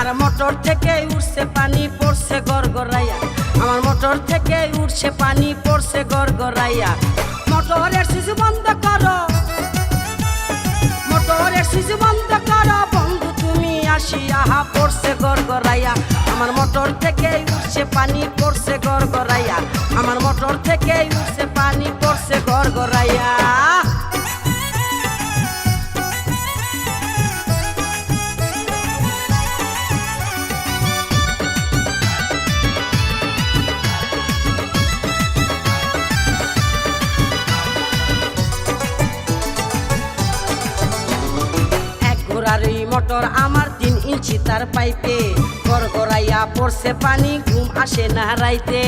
আমার মোটর থেকে উঠছে পানি পড়ছে গড়গড়াইয়া, আমার মোটর থেকে উঠছে পানি পড়ছে গড়গড়াইয়া। মোটরের সুইচ বন্ধ করো, মোটরের সুইচ বন্ধ করো বন্ধু তুমি আসিয়া, পড়ছে গড়গড়াইয়া। আমার মোটর থেকে উঠছে পানি পড়ছে গড়গড়াইয়া, আমার মোটর থেকে উঠছে পানি পড়ছে গড়গড়াইয়া। এই মোটর আমার 3 ইঞ্চি তার পাইপে, গড়গড়াইয়া পড়ছে পানি ঘুম আসে না রাইতে।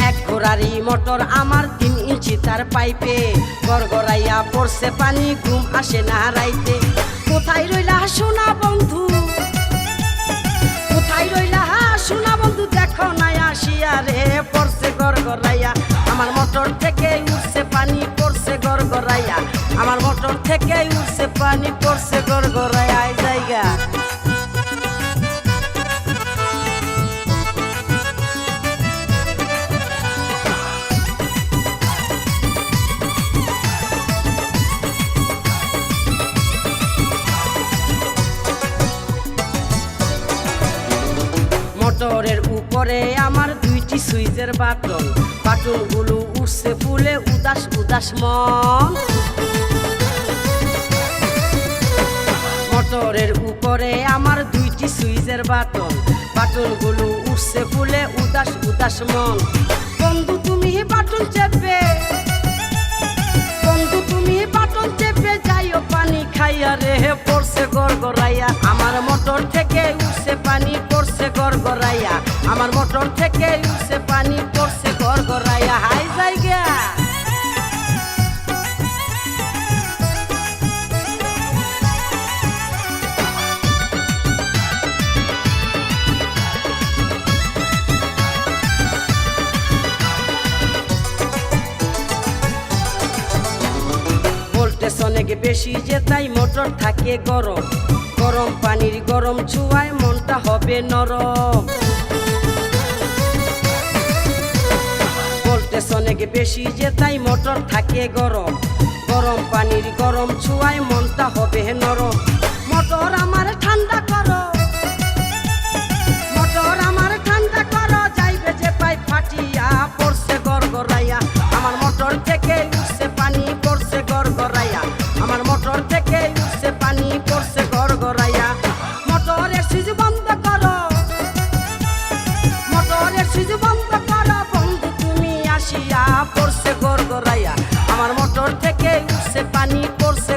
এক ঘোড়ারি মোটর আমার 3 ইঞ্চি তার পাইপে, গড়গড়াইয়া পড়ছে পানি ঘুম আসে না রাইতে। কোথায় রইলা সোনা বন্ধু, কোথায় রইলা সোনা বন্ধু, দেখো না আসিয়া রে, পড়ছে গড়গড়াইয়া। আমার মোটর থেকে উঠছে পানি পড়ছে গড়গড়াইয়া, আমার মোটর থেকে উঠছে পানি পড়ছে গড়গড়াইয়া। জায়গা মোটরের উপরে আমার 2টি সুইচের বাটন, বাটনগুলো উঠছে ফুলে উদাস উদাস মন। মোটরের উপরে আমার 2টি সুইচের বাটন, বাটনগুলো উঠছে ফুলে উদাস উদাস মন। বন্ধু তুমি বাটন চেপে, বন্ধু তুমি বাটন চেপে যাইও পানি খাইয়া রে, পড়ছে গড়গড়াইয়া। আমার মোটর থেকে উঠছে পানি পড়ছে গড়গড়াইয়া, আমার মোটর থেকে উঠছে পানি পড়ছে গড়গড়াইয়া। হাই জায়গা ভোল্টেজ অনেক বেশি যে তাই মোটর থাকে গরম, গরম পানির গরম ছুঁয়ায় মনটা হবে নরম। ভোল্টেজ অনেক বেশি যে তাই মোটর থাকে গরম, গরম পানির গরম ছুঁয়ায় মনটা হবে নরম। মোটর আমার ঠান্ডা করো, মোটর আমার ঠান্ডা করো, যাইবে যে পাই ফাটিয়া, পড়ছে গড়গড়াইয়া। আমার মোটর থেকে উঠছে পানি পড়ছে গড়গড়াইয়া, আমার মোটর থেকে উঠছে পানি পড়ছে গড়গড়াইয়া। মোটরের সুইচ বন্ধ করো, মোটরের সুইচ বন্ধ করো বন্ধু তুমি আসিয়া, পড়ছে গড়গড়াইয়া। আমার মোটর থেকে উঠছে পানি পড়ছে